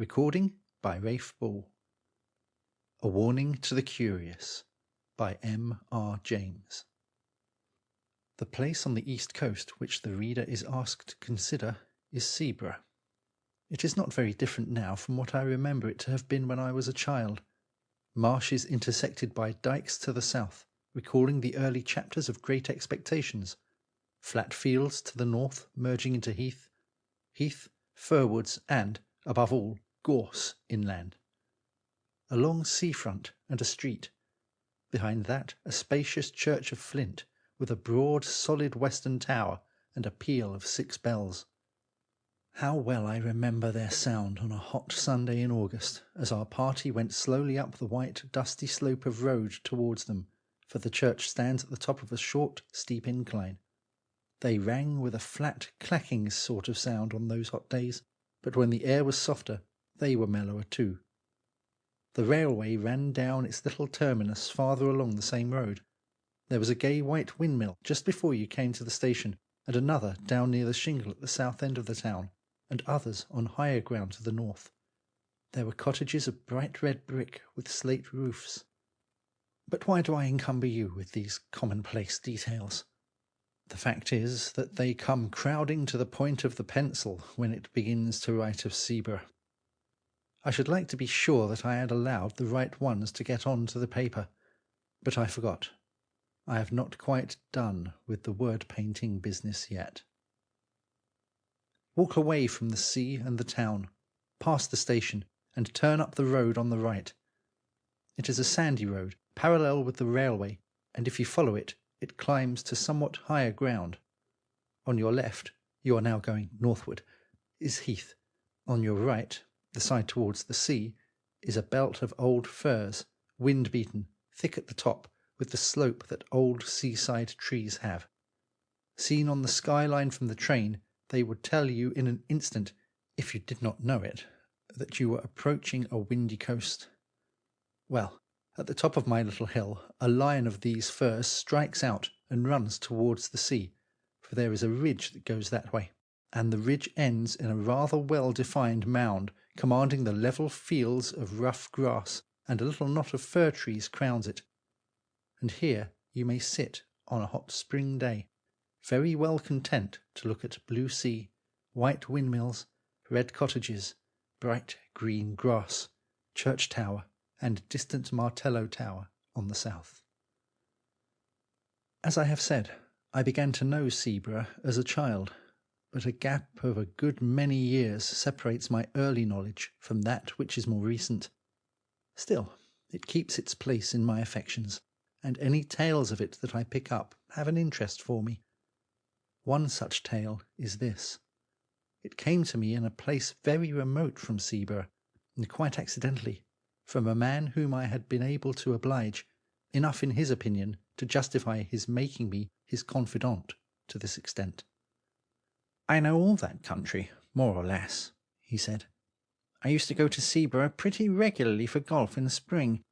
Recording by Rafe Ball. A Warning to the Curious by M. R. James. The place on the east coast which the reader is asked to consider is Seaborough. It is not very different now from what I remember it to have been when I was a child. Marshes intersected by dykes to the south, recalling the early chapters of Great Expectations. Flat fields to the north merging into heath, firwoods and, above all, gorse inland. A long seafront and a street. Behind that a spacious church of flint, with a broad solid western tower and a peal of 6 bells. How well I remember their sound on a hot Sunday in August, as our party went slowly up the white, dusty slope of road towards them, for the church stands at the top of a short, steep incline. They rang with a flat, clacking sort of sound on those hot days, but when the air was softer, they were mellower too. The railway ran down its little terminus farther along the same road. There was a gay white windmill just before you came to the station, and another down near the shingle at the south end of the town, and others on higher ground to the north. There were cottages of bright red brick with slate roofs. But why do I encumber you with these commonplace details? The fact is that they come crowding to the point of the pencil when it begins to write of Seaborough. I should like to be sure that I had allowed the right ones to get on to the paper, but I forgot. I have not quite done with the word-painting business yet. Walk away from the sea and the town, past the station, and turn up the road on the right. It is a sandy road, parallel with the railway, and if you follow it, it climbs to somewhat higher ground. On your left, you are now going northward, is heath. On your right, the side towards the sea, is a belt of old firs, wind-beaten, thick at the top, with the slope that old seaside trees have. Seen on the skyline from the train, they would tell you in an instant, if you did not know it, that you were approaching a windy coast. Well, at the top of my little hill, a line of these firs strikes out and runs towards the sea, for there is a ridge that goes that way, and the ridge ends in a rather well-defined mound, commanding the level fields of rough grass, and a little knot of fir trees crowns it. And here you may sit on a hot spring day, very well content to look at blue sea, white windmills, red cottages, bright green grass, church tower, and distant Martello Tower on the south. As I have said, I began to know Seaborough as a child, but a gap of a good many years separates my early knowledge from that which is more recent. Still, it keeps its place in my affections, and any tales of it that I pick up have an interest for me. One such tale is this. It came to me in a place very remote from Seaborough, and quite accidentally, from a man whom I had been able to oblige, enough in his opinion to justify his making me his confidant to this extent. "I know all that country, more or less," he said. "I used to go to Seaborough pretty regularly for golf in the spring.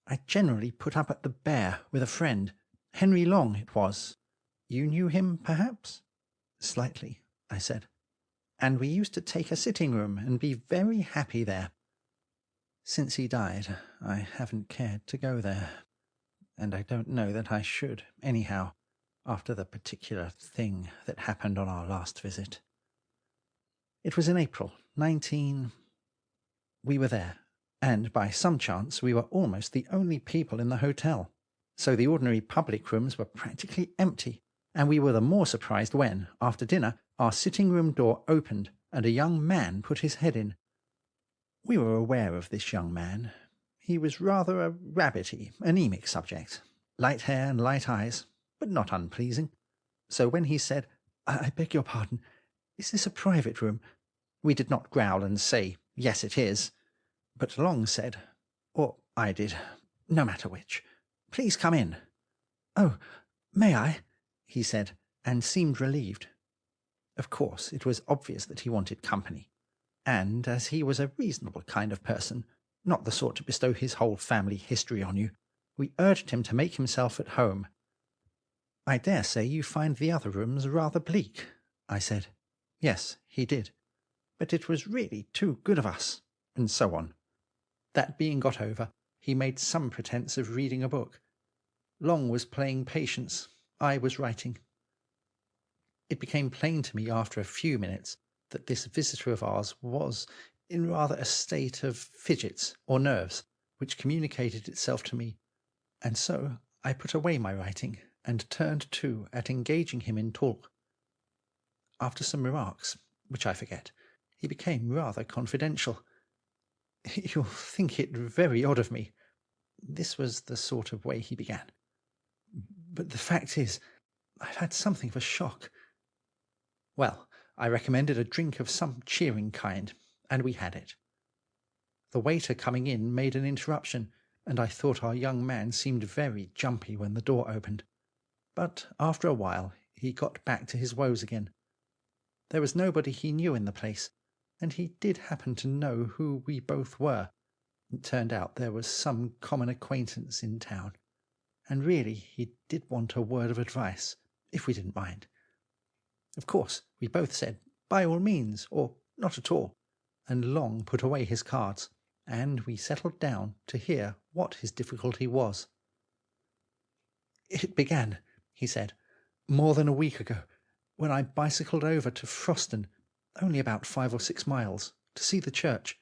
I generally put up at the Bear with a friend, Henry Long it was. You knew him, perhaps?" "Slightly," I said. "And we used to take a sitting room and be very happy there. Since he died, I haven't cared to go there, and I don't know that I should, anyhow, after the particular thing that happened on our last visit. It was in April, 19... We were there, and by some chance we were almost the only people in the hotel, so the ordinary public rooms were practically empty, and we were the more surprised when, after dinner, our sitting-room door opened and a young man put his head in. We were aware of this young man. He was rather a rabbity, anemic subject, light hair and light eyes, but not unpleasing. So when he said, 'I beg your pardon, is this a private room?' we did not growl and say, 'Yes, it is,' but Long said, or I did, no matter which, 'Please come in.' 'Oh, may I?' he said, and seemed relieved. Of course, it was obvious that he wanted company, and as he was a reasonable kind of person, not the sort to bestow his whole family history on you, we urged him to make himself at home. 'I dare say you find the other rooms rather bleak,' I said. Yes, he did. but it was really too good of us, and so on. That being got over, he made some pretence of reading a book. Long was playing patience, I was writing. It became plain to me after a few minutes that this visitor of ours was in rather a state of fidgets or nerves, which communicated itself to me, and so I put away my writing and turned to at engaging him in talk. After some remarks, which I forget, he became rather confidential. "You'll think it very odd of me." This was the sort of way he began. "But the fact is, I've had something of a shock." Well, I recommended a drink of some cheering kind, and we had it. The waiter coming in made an interruption, and I thought our young man seemed very jumpy when the door opened. But after a while he got back to his woes again. There was nobody he knew in the place, and he did happen to know who we both were. It turned out there was some common acquaintance in town, and really he did want a word of advice, if we didn't mind. Of course, we both said, by all means, or not at all, and Long put away his cards, and we settled down to hear what his difficulty was. "It began," he said, "more than a week ago, when I bicycled over to Froston, only about 5 or 6 miles, to see the church.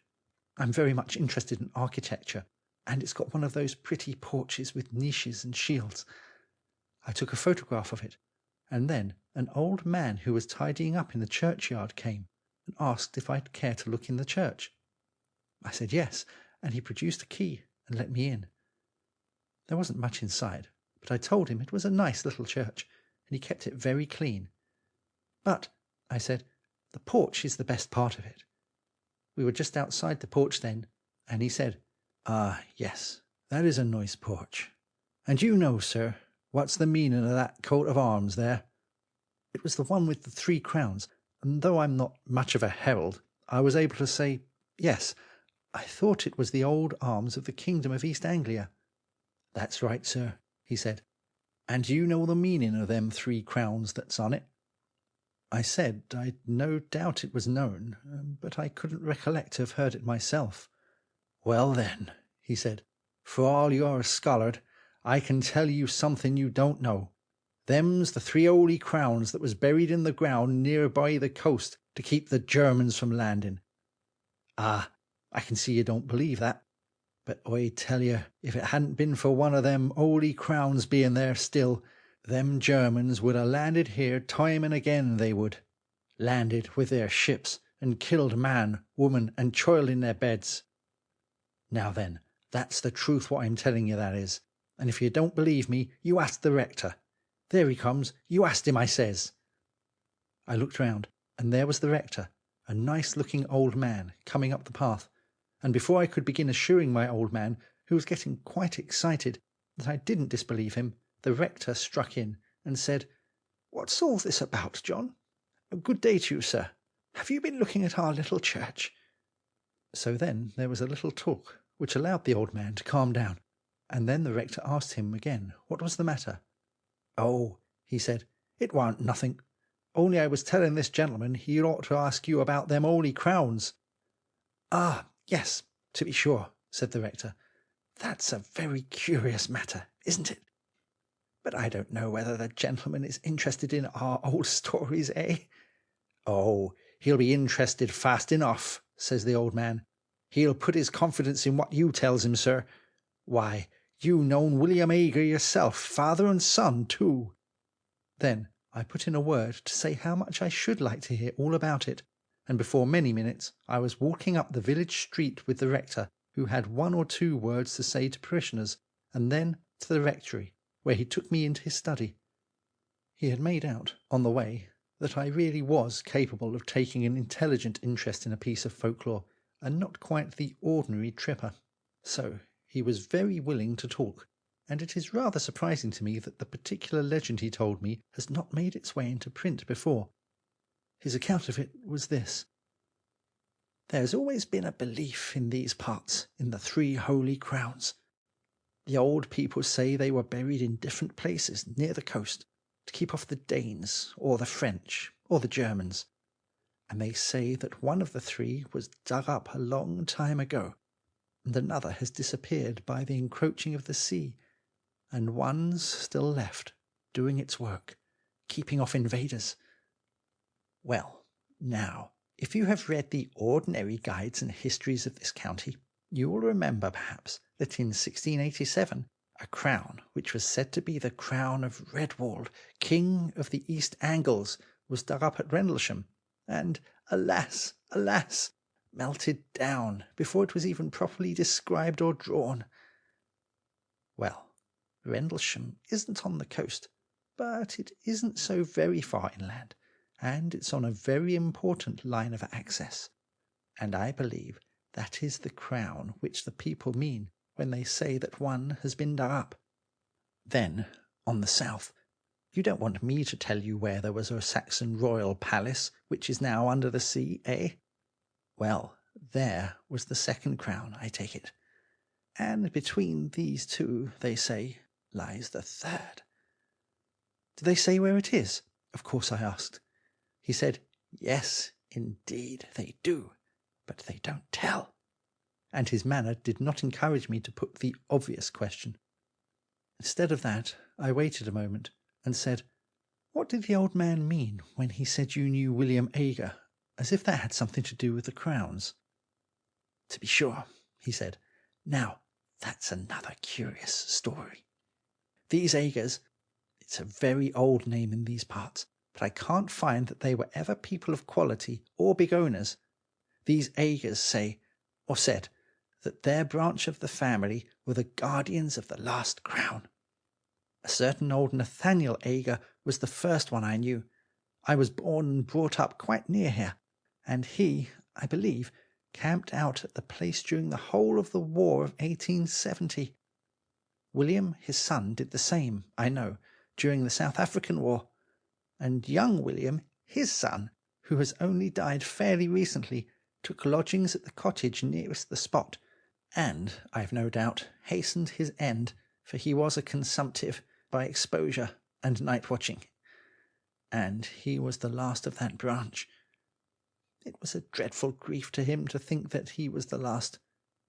I'm very much interested in architecture, and it's got one of those pretty porches with niches and shields. I took a photograph of it, and then an old man who was tidying up in the churchyard came and asked if I'd care to look in the church. I said yes, and he produced a key and let me in. There wasn't much inside, but I told him it was a nice little church, and he kept it very clean. But, I said, the porch is the best part of it. We were just outside the porch then, and he said, 'Ah, yes, that is a nice porch. And you know, sir, what's the meaning of that coat of arms there?' It was the one with the 3 crowns, and though I'm not much of a herald, I was able to say, yes, I thought it was the old arms of the kingdom of East Anglia. 'That's right, sir,' he said. 'And you know the meaning of them 3 crowns that's on it?' I said I'd no doubt it was known, but I couldn't recollect to have heard it myself. 'Well then,' he said, 'for all you're a scholard, I can tell you something you don't know. Them's the 3 holy crowns that was buried in the ground near by the coast to keep the Germans from landing.' Ah, I can see you don't believe that. But I tell you, if it hadn't been for one of them holy crowns being there still, them Germans would ha' landed here time and again, they would. Landed with their ships, and killed man, woman, and child in their beds. Now then, that's the truth what I'm telling you, that is. And if you don't believe me, you ask the rector. There he comes, you asked him, I says." I looked round, and there was the rector, a nice-looking old man, coming up the path, and before I could begin assuring my old man, who was getting quite excited, that I didn't disbelieve him, the rector struck in and said, "What's all this about, John? Good day to you, sir. Have you been looking at our little church?" So then there was a little talk, which allowed the old man to calm down, and then the rector asked him again what was the matter. "Oh," he said, "it warn't nothing. Only I was telling this gentleman he'd ought to ask you about them holy crowns." "Ah, yes, to be sure," said the rector. "That's a very curious matter, isn't it? But I don't know whether the gentleman is interested in our old stories, eh?" "Oh, he'll be interested fast enough," says the old man. "He'll put his confidence in what you tells him, sir. Why, you known William Ager yourself, father and son, too." Then I put in a word to say how much I should like to hear all about it, and before many minutes I was walking up the village street with the rector, who had 1 or 2 words to say to parishioners, and then to the rectory, where he took me into his study. He had made out, on the way, that I really was capable of taking an intelligent interest in a piece of folklore, and not quite the ordinary tripper. So he was very willing to talk, and it is rather surprising to me that the particular legend he told me has not made its way into print before. His account of it was this. "There's always been a belief in these parts in the 3 holy crowns. The old people say they were buried in different places near the coast, to keep off the Danes, or the French, or the Germans. and they say that one of the three was dug up a long time ago, and another has disappeared by the encroaching of the sea, and one's still left, doing its work, keeping off invaders. Well, now, if you have read the ordinary guides and histories of this county, you will remember perhaps that in 1687 a crown, which was said to be the crown of Redwald, King of the East Angles, was dug up at Rendlesham, and, alas, alas, melted down before it was even properly described or drawn. Well, Rendlesham isn't on the coast, but it isn't so very far inland, and it's on a very important line of access, and I believe that is the crown which the people mean when they say that one has been dug up. Then, on the south, you don't want me to tell you where there was a Saxon royal palace, which is now under the sea, eh? Well, there was the second crown, I take it. And between these two, they say, lies the third. Do they say where it is? Of course, I asked. He said, yes, indeed, they do, but they don't tell. And his manner did not encourage me to put the obvious question. Instead of that, I waited a moment and said, what did the old man mean when he said you knew William Ager, as if that had something to do with the crowns? To be sure, he said. Now, that's another curious story. These Agers, it's a very old name in these parts, but I can't find that they were ever people of quality or big owners. These Agers say, or said, that their branch of the family were the guardians of the last crown. A certain old Nathaniel Ager was the first one I knew. I was born and brought up quite near here, and he, I believe, camped out at the place during the whole of the war of 1870. William, his son, did the same, I know, during the South African War, and young William, his son, who has only died fairly recently, took lodgings at the cottage nearest the spot, and, I've no doubt, hastened his end, for he was a consumptive by exposure and night-watching. And he was the last of that branch. It was a dreadful grief to him to think that he was the last,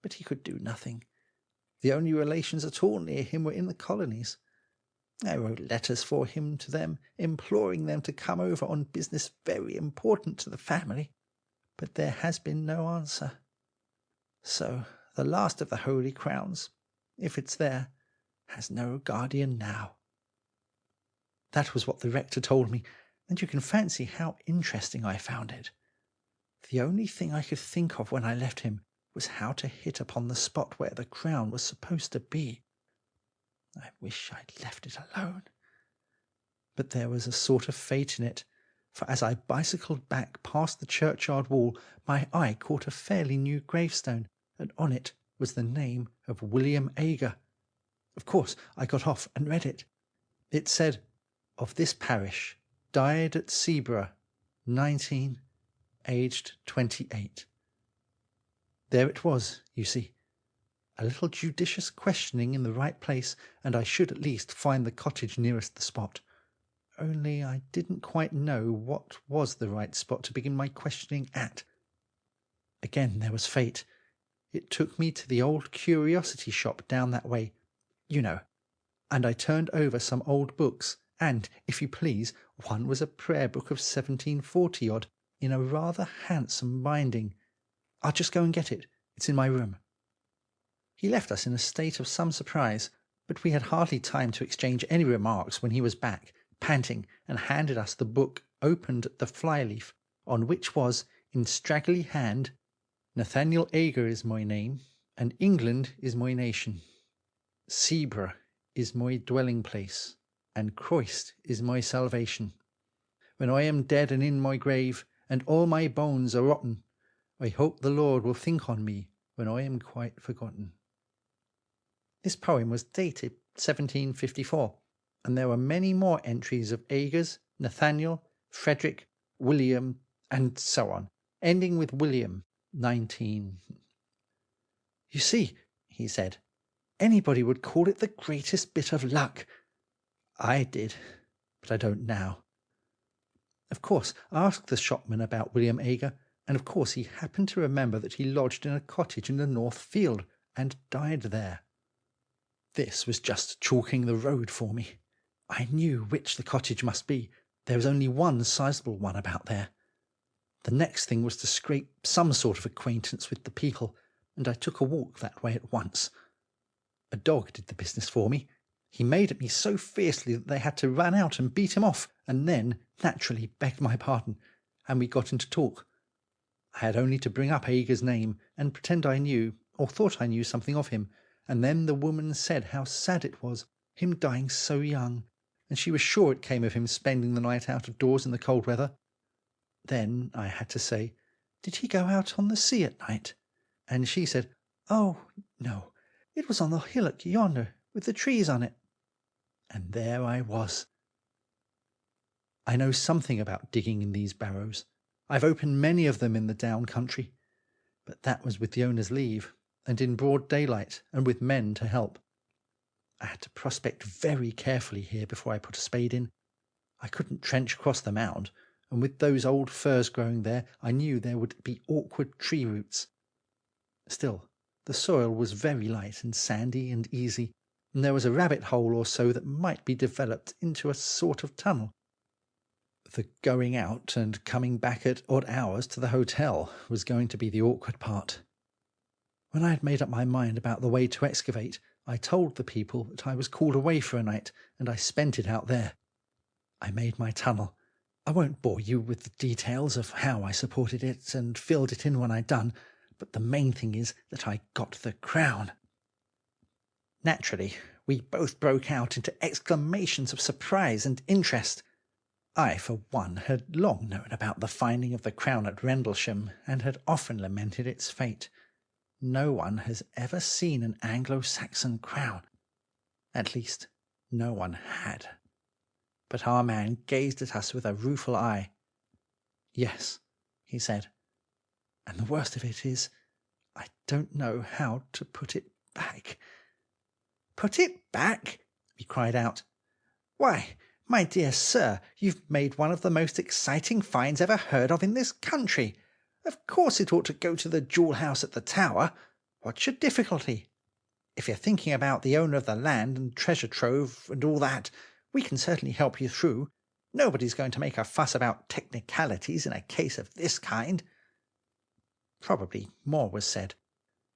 but he could do nothing. The only relations at all near him were in the colonies. I wrote letters for him to them, imploring them to come over on business very important to the family, but there has been no answer. So the last of the Holy Crowns, if it's there, has no guardian now. That was what the rector told me, and you can fancy how interesting I found it. The only thing I could think of when I left him was how to hit upon the spot where the crown was supposed to be. I wish I'd left it alone. But there was a sort of fate in it, for as I bicycled back past the churchyard wall, my eye caught a fairly new gravestone, and on it was the name of William Ager. Of course, I got off and read it. It said, of this parish, died at Seaborough, 19, aged 28. There it was, you see. A little judicious questioning in the right place, and I should at least find the cottage nearest the spot. Only I didn't quite know what was the right spot to begin my questioning at. Again there was fate. It took me to the old curiosity shop down that way, you know, and I turned over some old books, and, if you please, one was a prayer book of 1740-odd, in a rather handsome binding. I'll just go and get it. It's in my room. He left us in a state of some surprise, but we had hardly time to exchange any remarks when he was back, panting, and handed us the book opened at the fly-leaf, on which was, in straggly hand, Nathaniel Ager is my name, and England is my nation. Seaborough is my dwelling place, and Christ is my salvation. When I am dead and in my grave, and all my bones are rotten, I hope the Lord will think on me when I am quite forgotten. This poem was dated 1754, and there were many more entries of Agers, Nathaniel, Frederick, William, and so on, ending with William, 19. You see, he said, anybody would call it the greatest bit of luck. I did, but I don't now. Of course, I asked the shopman about William Ager, and of course he happened to remember that he lodged in a cottage in the North Field, and died there. This was just chalking the road for me. I knew which the cottage must be. There was only one sizable one about there. The next thing was to scrape some sort of acquaintance with the people, and I took a walk that way at once. A dog did the business for me. He made at me so fiercely that they had to run out and beat him off, and then, naturally, begged my pardon, and we got into talk. I had only to bring up Ager's name, and pretend I knew, or thought I knew something of him, and then the woman said how sad it was, him dying so young, and she was sure it came of him spending the night out of doors in the cold weather. Then I had to say, did he go out on the sea at night? And she said, oh, no, it was on the hillock yonder, with the trees on it. And there I was. I know something about digging in these barrows. I've opened many of them in the down country, but that was with the owner's leave, and in broad daylight, and with men to help. I had to prospect very carefully here before I put a spade in. I couldn't trench across the mound, and with those old firs growing there, I knew there would be awkward tree roots. Still, the soil was very light and sandy and easy, and there was a rabbit hole or so that might be developed into a sort of tunnel. The going out and coming back at odd hours to the hotel was going to be the awkward part. When I had made up my mind about the way to excavate, I told the people that I was called away for a night, and I spent it out there. I made my tunnel. I won't bore you with the details of how I supported it and filled it in when I'd done, but the main thing is that I got the crown. Naturally, we both broke out into exclamations of surprise and interest. I, for one, had long known about the finding of the crown at Rendlesham, and had often lamented its fate. No one has ever seen an Anglo-Saxon crown. At least, no one had. But our man gazed at us with a rueful eye. Yes, he said, and the worst of it is, I don't know how to put it back. Put it back? We cried out. Why, my dear sir, you've made one of the most exciting finds ever heard of in this country. Of course it ought to go to the jewel house at the Tower. What's your difficulty? If you're thinking about the owner of the land and treasure trove and all that, we can certainly help you through. Nobody's going to make a fuss about technicalities in a case of this kind. Probably more was said,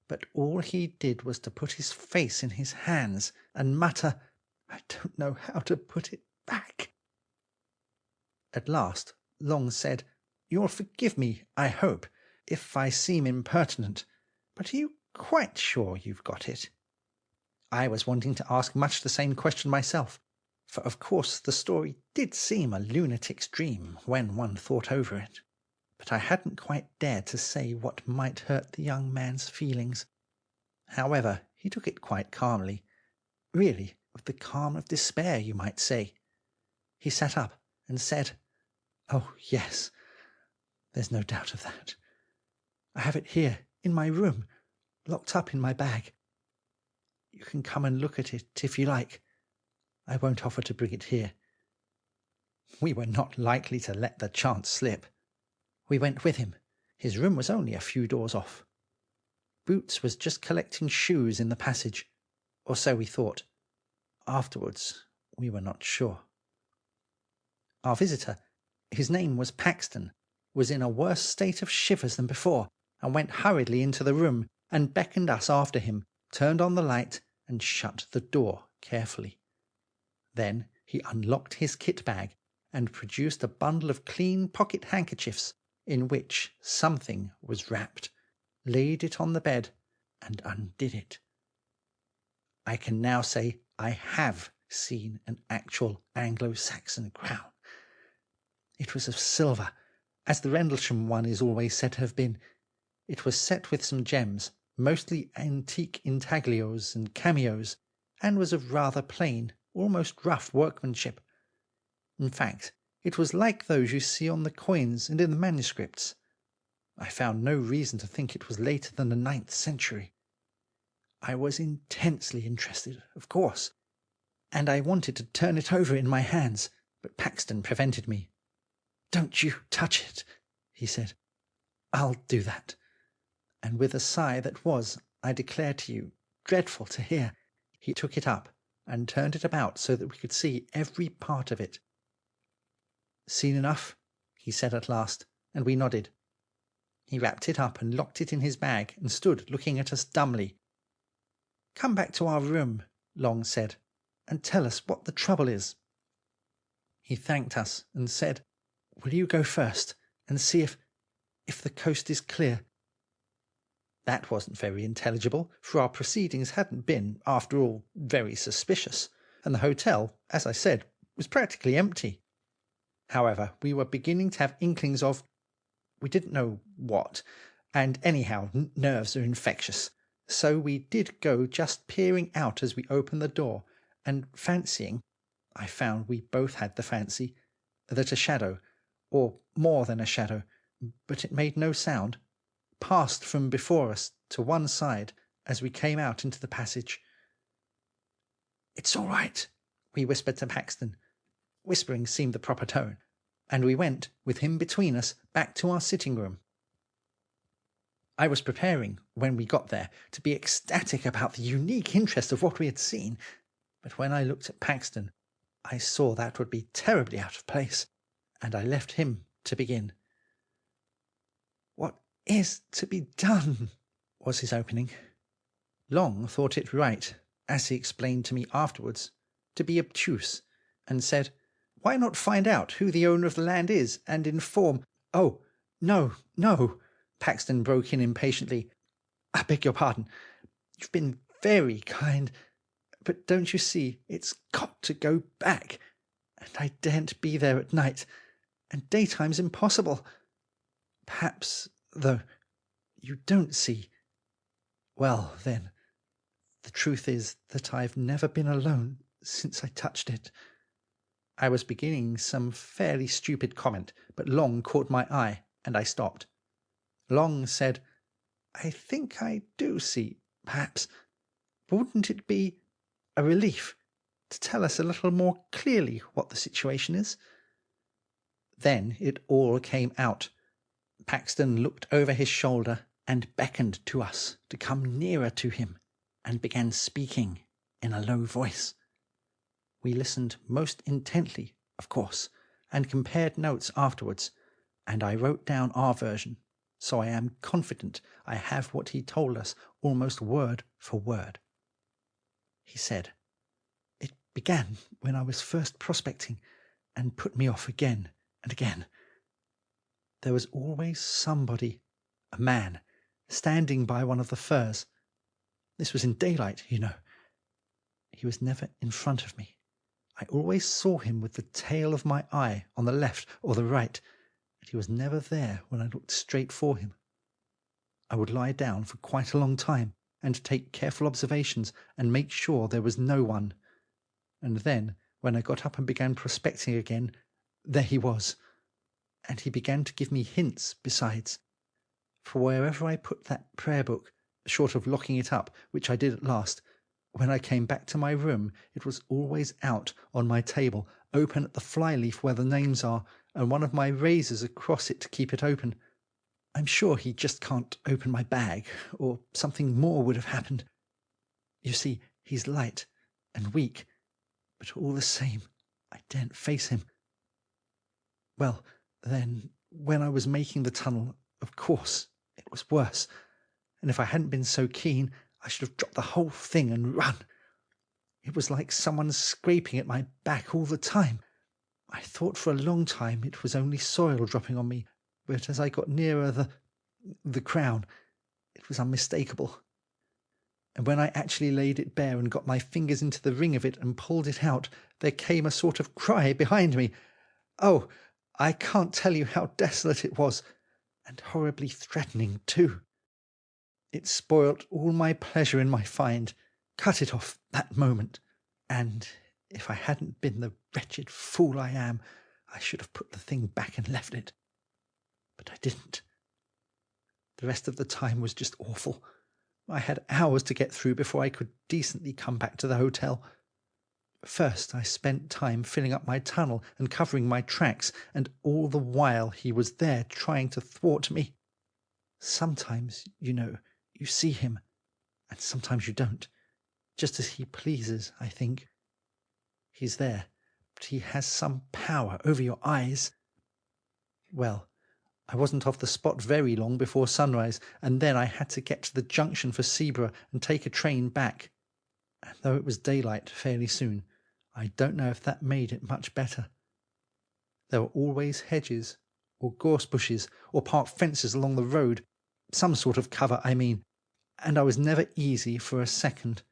but all he did was to put his face in his hands and mutter, I don't know how to put it back. At last, Long said, You'll forgive me, I hope, if I seem impertinent, but are you quite sure you've got it? I was wanting to ask much the same question myself, for of course the story did seem a lunatic's dream when one thought over it, but I hadn't quite dared to say what might hurt the young man's feelings. However, he took it quite calmly, really with the calm of despair, you might say. He sat up and said, Oh, yes, there's no doubt of that. I have it here, in my room, locked up in my bag. You can come and look at it if you like. I won't offer to bring it here. We were not likely to let the chance slip. We went with him. His room was only a few doors off. Boots was just collecting shoes in the passage, or so we thought. Afterwards, we were not sure. Our visitor, his name was Paxton, was in a worse state of shivers than before, and went hurriedly into the room, and beckoned us after him, turned on the light, and shut the door carefully. Then he unlocked his kit bag, and produced a bundle of clean pocket handkerchiefs, in which something was wrapped, laid it on the bed, and undid it. I can now say I have seen an actual Anglo-Saxon crown. It was of silver, as the Rendlesham one is always said to have been. It was set with some gems, mostly antique intaglios and cameos, and was of rather plain, almost rough workmanship. In fact, it was like those you see on the coins and in the manuscripts. I found no reason to think it was later than the 9th century. I was intensely interested, of course, and I wanted to turn it over in my hands, but Paxton prevented me. "Don't you touch it," he said. "I'll do that." And with a sigh that was, I declare to you, dreadful to hear, he took it up and turned it about so that we could see every part of it. "Seen enough?" he said at last, and we nodded. He wrapped it up and locked it in his bag and stood looking at us dumbly. "Come back to our room," Long said, "and tell us what the trouble is." He thanked us and said, "Will you go first and see if the coast is clear?" That wasn't very intelligible, for our proceedings hadn't been, after all, very suspicious, and the hotel, as I said, was practically empty. However, we were beginning to have inklings of, we didn't know what, and anyhow, nerves are infectious. So we did go just peering out as we opened the door, and fancying, I found we both had the fancy, that a shadow, or more than a shadow, but it made no sound, passed from before us to one side as we came out into the passage. "It's all right," we whispered to Paxton. Whispering seemed the proper tone, and we went, with him between us, back to our sitting room. I was preparing, when we got there, to be ecstatic about the unique interest of what we had seen, but when I looked at Paxton, I saw that would be terribly out of place, and I left him to begin. "What is to be done?" was his opening. Long thought it right, as he explained to me afterwards, to be obtuse, and said, "Why not find out who the owner of the land is, and inform—" "Oh, no, no," Paxton broke in impatiently. "I beg your pardon. You've been very kind, but don't you see, it's got to go back, and I daren't be there at night, and daytime's impossible. Perhaps, though, you don't see. Well, then, the truth is that I've never been alone since I touched it." I was beginning some fairly stupid comment, but Long caught my eye, and I stopped. Long said, "I think I do see, perhaps. But wouldn't it be a relief to tell us a little more clearly what the situation is?" Then it all came out. Paxton looked over his shoulder and beckoned to us to come nearer to him, and began speaking in a low voice. We listened most intently, of course, and compared notes afterwards, and I wrote down our version, so I am confident I have what he told us almost word for word. He said, "It began when I was first prospecting, and put me off again and again. There was always somebody, a man, standing by one of the firs. This was in daylight, you know. He was never in front of me. I always saw him with the tail of my eye on the left or the right, but he was never there when I looked straight for him. I would lie down for quite a long time and take careful observations and make sure there was no one. And then, when I got up and began prospecting again, there he was. And he began to give me hints besides. For wherever I put that prayer book, short of locking it up, which I did at last, when I came back to my room, it was always out on my table, open at the fly-leaf where the names are, and one of my razors across it to keep it open. I'm sure he just can't open my bag, or something more would have happened. You see, he's light and weak, but all the same, I daren't face him. Well, then, when I was making the tunnel, of course, it was worse, and if I hadn't been so keen, I should have dropped the whole thing and run. It was like someone scraping at my back all the time. I thought for a long time it was only soil dropping on me, but as I got nearer the crown, it was unmistakable. And when I actually laid it bare and got my fingers into the ring of it and pulled it out, there came a sort of cry behind me. Oh, I can't tell you how desolate it was, and horribly threatening too. It spoilt all my pleasure in my find, cut it off that moment, and if I hadn't been the wretched fool I am, I should have put the thing back and left it. But I didn't. The rest of the time was just awful. I had hours to get through before I could decently come back to the hotel. First I spent time filling up my tunnel and covering my tracks, and all the while he was there trying to thwart me. Sometimes, you see him, and sometimes you don't, just as he pleases, I think. He's there, but he has some power over your eyes. Well, I wasn't off the spot very long before sunrise, and then I had to get to the junction for Seaborough and take a train back. And though it was daylight fairly soon, I don't know if that made it much better. There were always hedges, or gorse bushes, or park fences along the road, some sort of cover, I mean, and I was never easy for a second.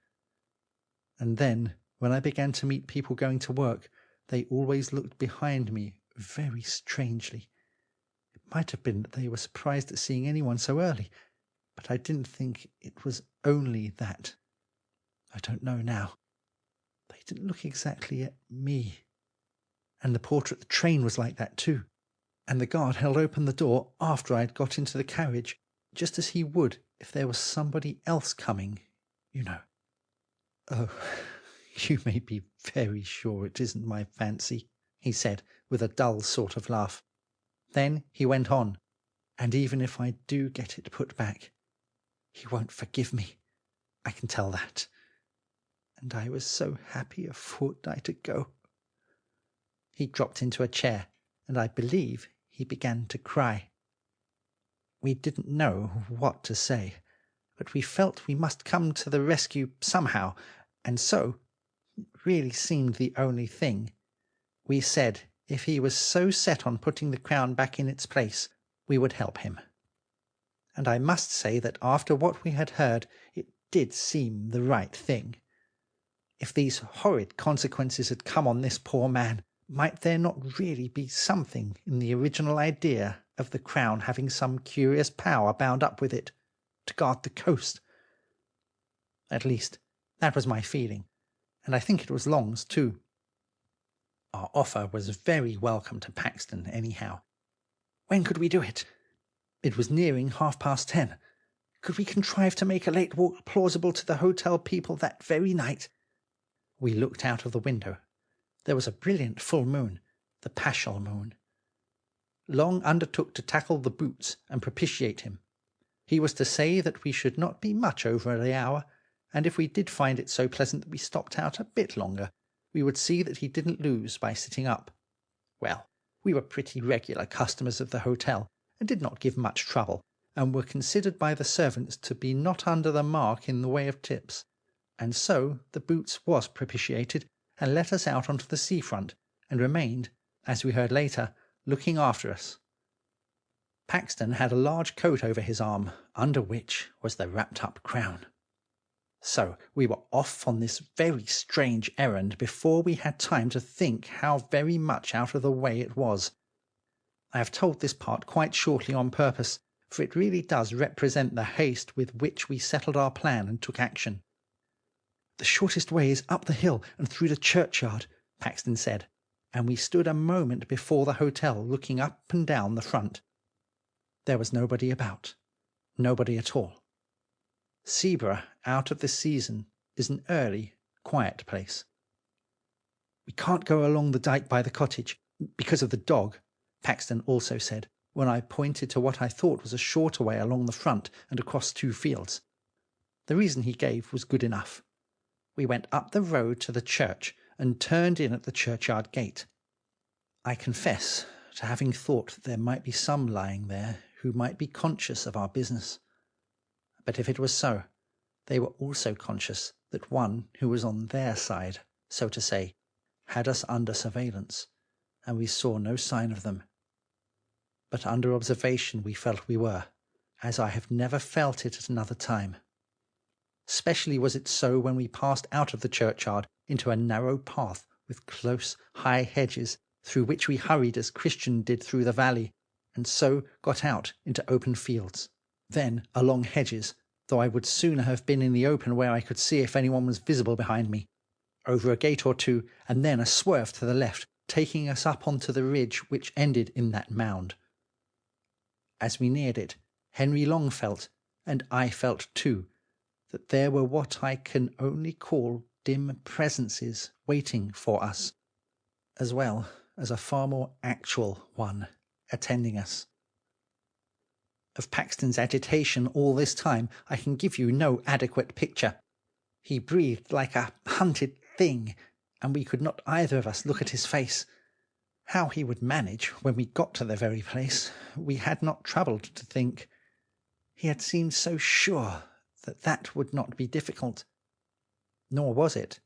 And then, when I began to meet people going to work, they always looked behind me very strangely. It might have been that they were surprised at seeing anyone so early, but I didn't think it was only that. I don't know now. They didn't look exactly at me. And the porter at the train was like that too. And the guard held open the door after I'd got into the carriage, just as he would if there was somebody else coming, Oh, you may be very sure it isn't my fancy, he said with a dull sort of laugh. Then he went on, and even if I do get it put back, he won't forgive me. I can tell that. And I was so happy a fortnight ago. He dropped into a chair, and I believe he began to cry. We didn't know what to say, but we felt we must come to the rescue somehow, and so, it really seemed the only thing. We said if he was so set on putting the crown back in its place, we would help him. And I must say that after what we had heard, it did seem the right thing. If these horrid consequences had come on this poor man, might there not really be something in the original idea of the crown having some curious power bound up with it, to guard the coast? At least, that was my feeling, and I think it was Long's too. Our offer was very welcome to Paxton, anyhow. When could we do it? It was nearing 10:30. Could we contrive to make a late walk plausible to the hotel people that very night? We looked out of the window. There was a brilliant full moon, the Paschal moon. Long undertook to tackle the boots and propitiate him. He was to say that we should not be much over the hour, and if we did find it so pleasant that we stopped out a bit longer, we would see that he didn't lose by sitting up. Well, we were pretty regular customers of the hotel, and did not give much trouble, and were considered by the servants to be not under the mark in the way of tips. And so the boots was propitiated, and let us out onto the seafront, and remained, as we heard later, looking after us. Paxton had a large coat over his arm, under which was the wrapped-up crown. So we were off on this very strange errand before we had time to think how very much out of the way it was. I have told this part quite shortly on purpose, for it really does represent the haste with which we settled our plan and took action. "The shortest way is up the hill and through the churchyard," Paxton said, and we stood a moment before the hotel looking up and down the front. There was nobody about. Nobody at all. Seaborough, out of the season, is an early, quiet place. "We can't go along the dyke by the cottage, because of the dog," Paxton also said, when I pointed to what I thought was a shorter way along the front and across 2 fields. The reason he gave was good enough. We went up the road to the church and turned in at the churchyard gate. I confess to having thought that there might be some lying there who might be conscious of our business. But if it was so, they were also conscious that one who was on their side, so to say, had us under surveillance, and we saw no sign of them. But under observation we felt we were, as I have never felt it at another time. Specially was it so when we passed out of the churchyard into a narrow path with close, high hedges, through which we hurried as Christian did through the valley, and so got out into open fields. Then along hedges, though I would sooner have been in the open where I could see if anyone was visible behind me. Over a gate or two, and then a swerve to the left, taking us up onto the ridge which ended in that mound. As we neared it, Henry Long felt, and I felt too, that there were what I can only call dim presences waiting for us, as well as a far more actual one attending us. Of Paxton's agitation all this time I can give you no adequate picture. He breathed like a hunted thing, and we could not either of us look at his face. How he would manage when we got to the very place, we had not troubled to think. He had seemed so sure that would not be difficult. Nor was it.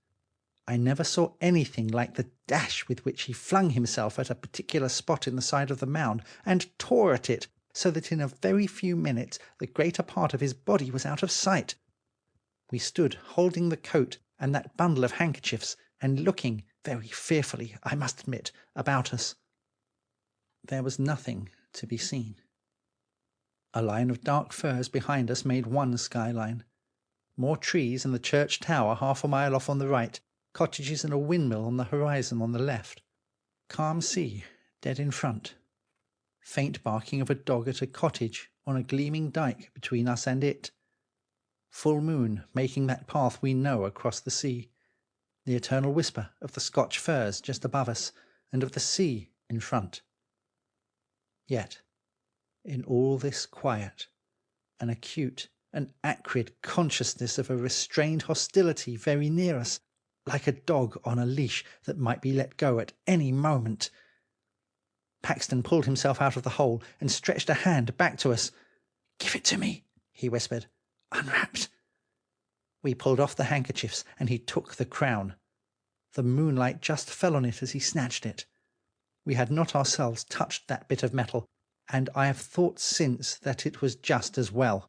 I never saw anything like the dash with which he flung himself at a particular spot in the side of the mound, and tore at it, so that in a very few minutes the greater part of his body was out of sight. We stood holding the coat and that bundle of handkerchiefs, and looking, very fearfully, I must admit, about us. There was nothing to be seen. A line of dark firs behind us made one skyline. More trees and the church tower half a mile off on the right, cottages and a windmill on the horizon on the left. Calm sea, dead in front. Faint barking of a dog at a cottage on a gleaming dyke between us and it. Full moon making that path we know across the sea. The eternal whisper of the Scotch firs just above us, and of the sea in front. Yet, in all this quiet, an acute and acrid consciousness of a restrained hostility very near us, like a dog on a leash that might be let go at any moment. Paxton pulled himself out of the hole and stretched a hand back to us. "Give it to me," he whispered. "Unwrapped." We pulled off the handkerchiefs, and he took the crown. The moonlight just fell on it as he snatched it. We had not ourselves touched that bit of metal, and I have thought since that it was just as well.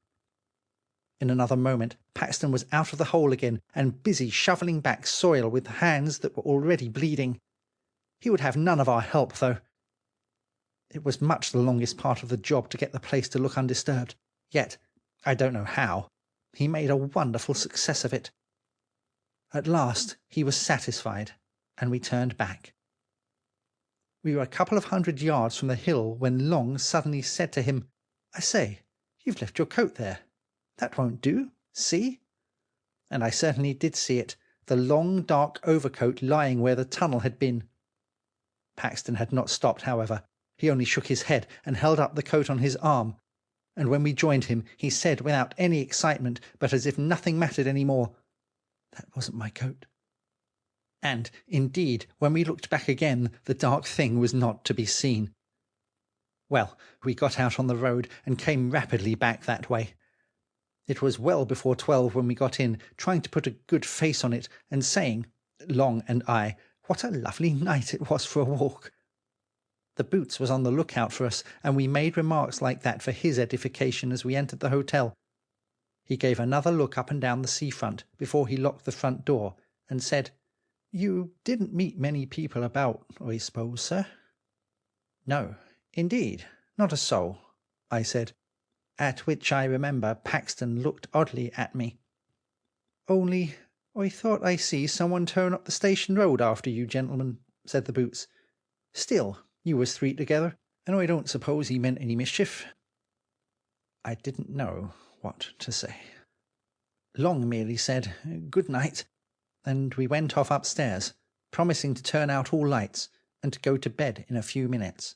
In another moment Paxton was out of the hole again, and busy shovelling back soil with hands that were already bleeding. He would have none of our help, though. It was much the longest part of the job to get the place to look undisturbed. Yet, I don't know how, he made a wonderful success of it. At last he was satisfied, and we turned back. We were a couple of 100 yards from the hill when Long suddenly said to him, "I say, you've left your coat there. That won't do. See?" And I certainly did see it, the long dark overcoat lying where the tunnel had been. Paxton had not stopped, however. He only shook his head and held up the coat on his arm, and when we joined him he said without any excitement, but as if nothing mattered any more, "That wasn't my coat." And, indeed, when we looked back again, the dark thing was not to be seen. Well, we got out on the road and came rapidly back that way. It was well before 12 when we got in, trying to put a good face on it, and saying, Long and I, what a lovely night it was for a walk. The Boots was on the lookout for us, and we made remarks like that for his edification as we entered the hotel. He gave another look up and down the seafront before he locked the front door, and said, "You didn't meet many people about, I suppose, sir?" "No, indeed, not a soul," I said, at which I remember Paxton looked oddly at me. "Only I thought I see someone turn up the station road after you gentlemen," said the Boots. "Still, you was 3 together, and I don't suppose he meant any mischief." I didn't know what to say. Long merely said, "Good night," and we went off upstairs, promising to turn out all lights and to go to bed in a few minutes.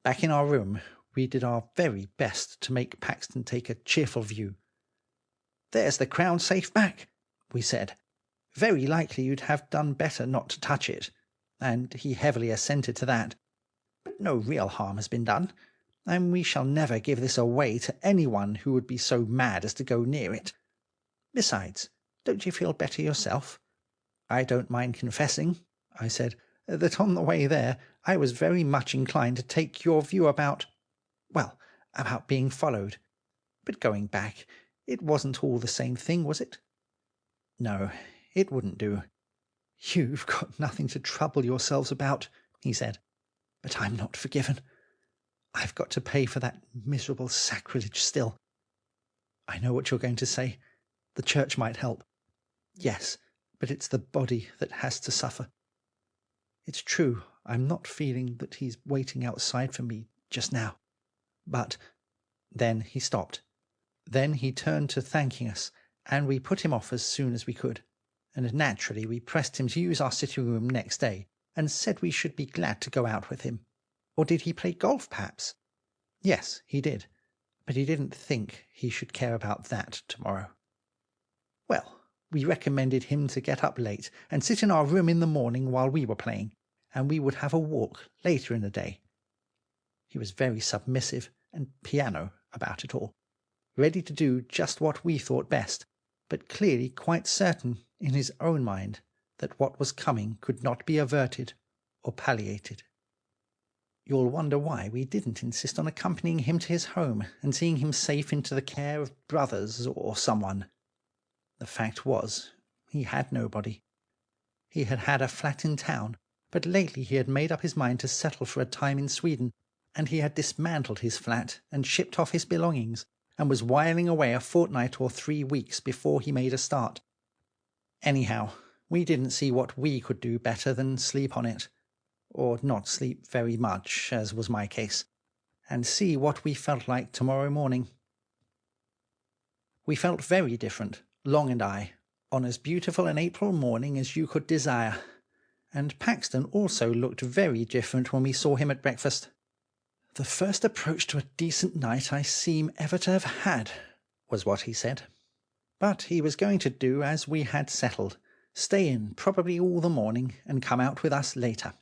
Back in our room, we did our very best to make Paxton take a cheerful view. "There's the crown safe back," we said. "Very likely you'd have done better not to touch it," and he heavily assented to that. "But no real harm has been done, and we shall never give this away to anyone who would be so mad as to go near it. Besides, don't you feel better yourself? I don't mind confessing," I said, "that on the way there I was very much inclined to take your view about being followed. But going back, it wasn't all the same thing, was it?" "No, it wouldn't do." "You've got nothing to trouble yourselves about," he said, "but I'm not forgiven. I've got to pay for that miserable sacrilege still. I know what you're going to say. The church might help. Yes, but it's the body that has to suffer. It's true, I'm not feeling that he's waiting outside for me just now. But—" Then he stopped. Then he turned to thanking us, and we put him off as soon as we could. and naturally we pressed him to use our sitting room next day, and said we should be glad to go out with him. Or did he play golf, perhaps? Yes, he did, but he didn't think he should care about that tomorrow. Well, we recommended him to get up late and sit in our room in the morning while we were playing, and we would have a walk later in the day. He was very submissive and piano about it all, ready to do just what we thought best, but clearly quite certain in his own mind that what was coming could not be averted or palliated. You'll wonder why we didn't insist on accompanying him to his home and seeing him safe into the care of brothers or someone. The fact was, he had nobody. He had had a flat in town, but lately he had made up his mind to settle for a time in Sweden, and he had dismantled his flat and shipped off his belongings, and was whiling away a fortnight or 3 weeks before he made a start. Anyhow, we didn't see what we could do better than sleep on it, or not sleep very much, as was my case, and see what we felt like tomorrow morning. We felt very different, Long and I, on as beautiful an April morning as you could desire, and Paxton also looked very different when we saw him at breakfast. "The first approach to a decent night I seem ever to have had," was what he said. But he was going to do as we had settled, stay in probably all the morning and come out with us later.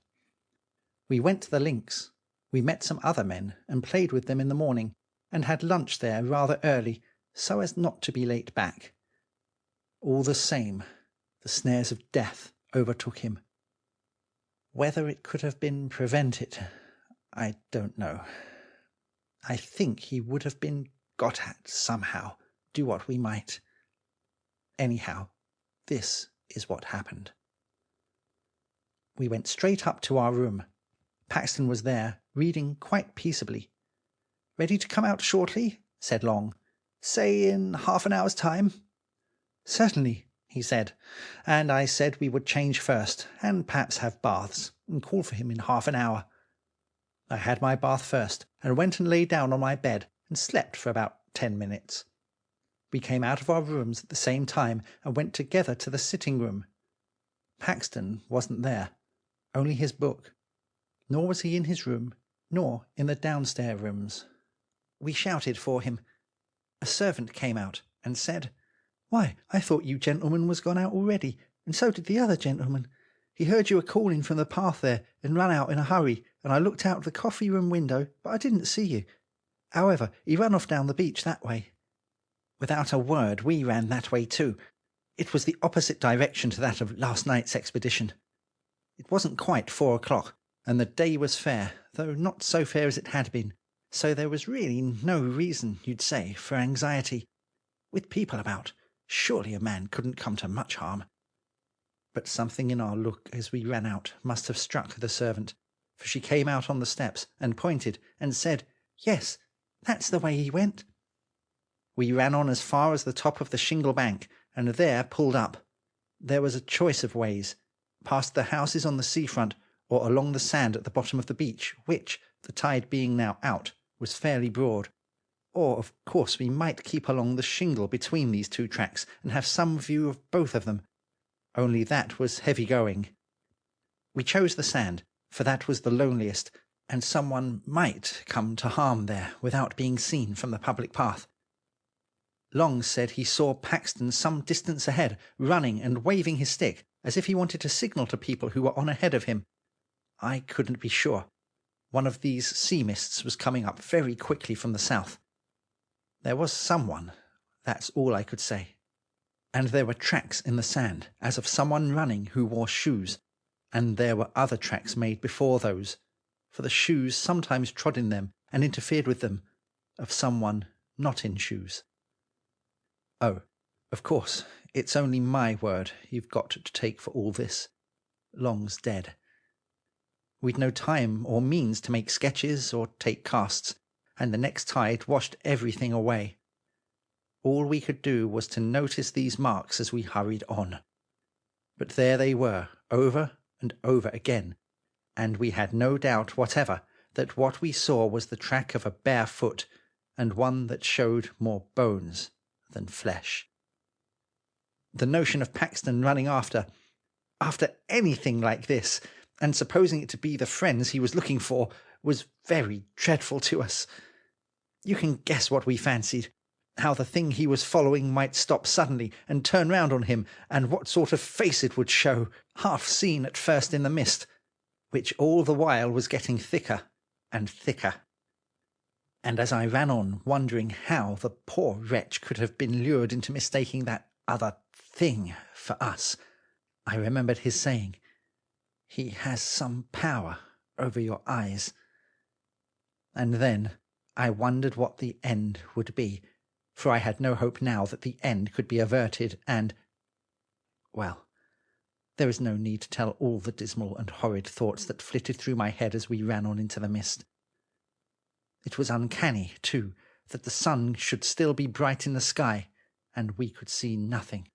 We went to the links. We met some other men and played with them in the morning, and had lunch there rather early, so as not to be late back. All the same, the snares of death overtook him. Whether it could have been prevented, I don't know. I think he would have been got at somehow, do what we might. Anyhow, this is what happened. We went straight up to our room. Paxton was there, reading quite peaceably. "Ready to come out shortly?" said Long. "Say in half an hour's time?" "Certainly," he said, and I said we would change first, and perhaps have baths, and call for him in half an hour. I had my bath first, and went and lay down on my bed, and slept for about 10 minutes. We came out of our rooms at the same time, and went together to the sitting room. Paxton wasn't there, only his book. Nor was he in his room, nor in the downstairs rooms. We shouted for him. A servant came out and said, "Why, I thought you gentlemen was gone out already, and so did the other gentleman. He heard you a-calling from the path there, and run out in a hurry, and I looked out of the coffee-room window, but I didn't see you. However, he ran off down the beach that way." Without a word, we ran that way too. It was the opposite direction to that of last night's expedition. It wasn't quite 4 o'clock, and the day was fair, though not so fair as it had been, so there was really no reason, you'd say, for anxiety. With people about, surely a man couldn't come to much harm. But something in our look as we ran out must have struck the servant, for she came out on the steps and pointed and said, "Yes, that's the way he went." We ran on as far as the top of the shingle bank, and there pulled up. There was a choice of ways, past the houses on the seafront, or along the sand at the bottom of the beach, which, the tide being now out, was fairly broad. Or, of course, we might keep along the shingle between these two tracks, and have some view of both of them. Only that was heavy going. We chose the sand, for that was the loneliest, and someone might come to harm there without being seen from the public path. Long said he saw Paxton some distance ahead, running and waving his stick, as if he wanted to signal to people who were on ahead of him. I couldn't be sure. One of these sea mists was coming up very quickly from the south. There was someone, that's all I could say. And there were tracks in the sand, as of someone running who wore shoes, and there were other tracks made before those, for the shoes sometimes trod in them and interfered with them, of someone not in shoes. Oh, of course, it's only my word you've got to take for all this. Long's dead. We'd no time or means to make sketches or take casts, and the next tide washed everything away. All we could do was to notice these marks as we hurried on. But there they were, over and over again, and we had no doubt whatever that what we saw was the track of a bare foot, and one that showed more bones than flesh. The notion of Paxton running after anything like this, and supposing it to be the friends he was looking for, was very dreadful to us. You can guess what we fancied, how the thing he was following might stop suddenly and turn round on him, and what sort of face it would show, half seen at first in the mist, which all the while was getting thicker and thicker. And as I ran on, wondering how the poor wretch could have been lured into mistaking that other thing for us, I remembered his saying, "He has some power over your eyes." And then I wondered what the end would be, for I had no hope now that the end could be averted, and, well, there is no need to tell all the dismal and horrid thoughts that flitted through my head as we ran on into the mist. It was uncanny, too, that the sun should still be bright in the sky, and we could see nothing.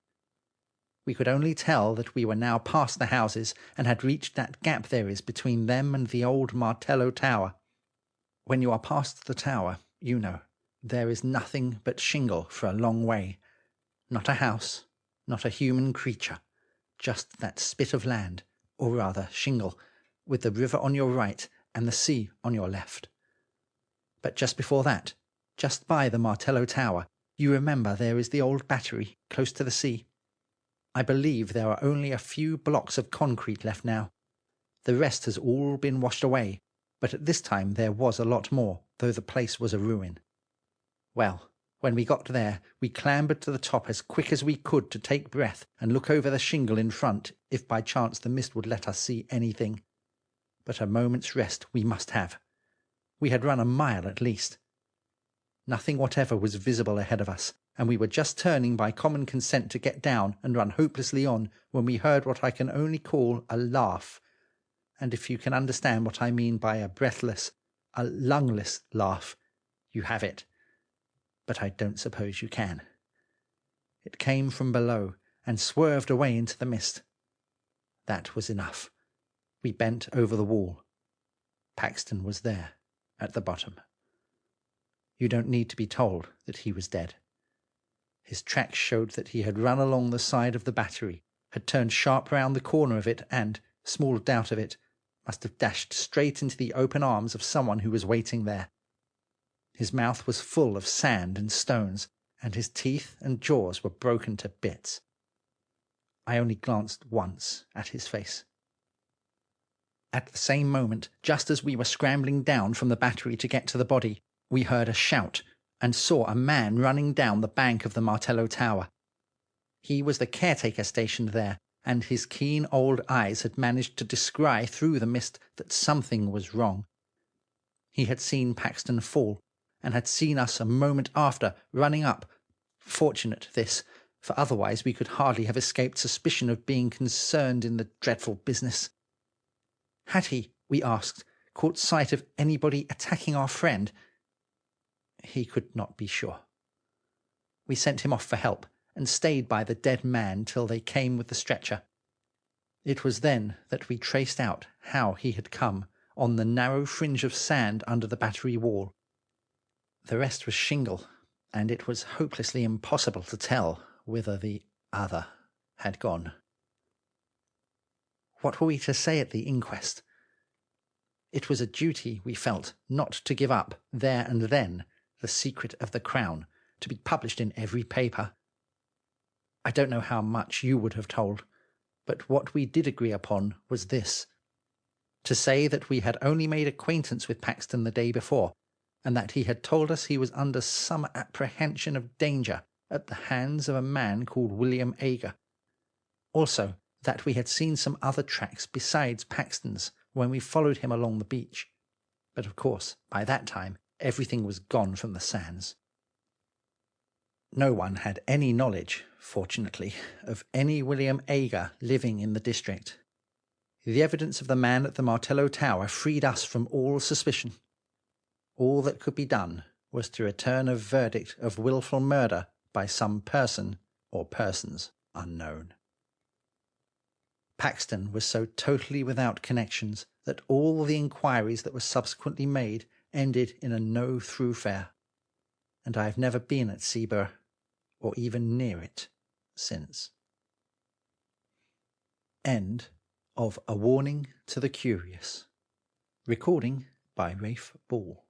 We could only tell that we were now past the houses and had reached that gap there is between them and the old Martello Tower. When you are past the tower, you know, there is nothing but shingle for a long way. Not a house, not a human creature, just that spit of land, or rather shingle, with the river on your right and the sea on your left. But just before that, just by the Martello Tower, you remember there is the old battery close to the sea. I believe there are only a few blocks of concrete left now. The rest has all been washed away, but at this time there was a lot more, though the place was a ruin. Well, when we got there, we clambered to the top as quick as we could to take breath and look over the shingle in front, if by chance the mist would let us see anything. But a moment's rest we must have. We had run a mile at least. Nothing whatever was visible ahead of us, and we were just turning by common consent to get down and run hopelessly on when we heard what I can only call a laugh. And if you can understand what I mean by a breathless, a lungless laugh, you have it. But I don't suppose you can. It came from below and swerved away into the mist. That was enough. We bent over the wall. Paxton was there, at the bottom. You don't need to be told that he was dead. His tracks showed that he had run along the side of the battery, had turned sharp round the corner of it, and, small doubt of it, must have dashed straight into the open arms of someone who was waiting there. His mouth was full of sand and stones, and his teeth and jaws were broken to bits. I only glanced once at his face. At the same moment, just as we were scrambling down from the battery to get to the body, we heard a shout and saw a man running down the bank of the Martello Tower. He was the caretaker stationed there, and his keen old eyes had managed to descry through the mist that something was wrong. He had seen Paxton fall, and had seen us a moment after running up. Fortunate this, for otherwise we could hardly have escaped suspicion of being concerned in the dreadful business. Had he, we asked, caught sight of anybody attacking our friend? He could not be sure. We sent him off for help, and stayed by the dead man till they came with the stretcher. It was then that we traced out how he had come on the narrow fringe of sand under the battery wall. The rest was shingle, and it was hopelessly impossible to tell whither the other had gone. What were we to say at the inquest? It was a duty, we felt, not to give up, there and then, the secret of the crown, to be published in every paper. I don't know how much you would have told, but what we did agree upon was this: to say that we had only made acquaintance with Paxton the day before, and that he had told us he was under some apprehension of danger at the hands of a man called William Ager. Also, that we had seen some other tracks besides Paxton's when we followed him along the beach. But of course, by that time, everything was gone from the sands. No one had any knowledge, fortunately, of any William Ager living in the district. The evidence of the man at the Martello Tower freed us from all suspicion. All that could be done was to return a verdict of wilful murder by some person or persons unknown. Paxton was so totally without connections that all the inquiries that were subsequently made ended in a no thoroughfare, and I have never been at Seaburgh, or even near it, since. End of A Warning to the Curious. Recording by Rafe Ball.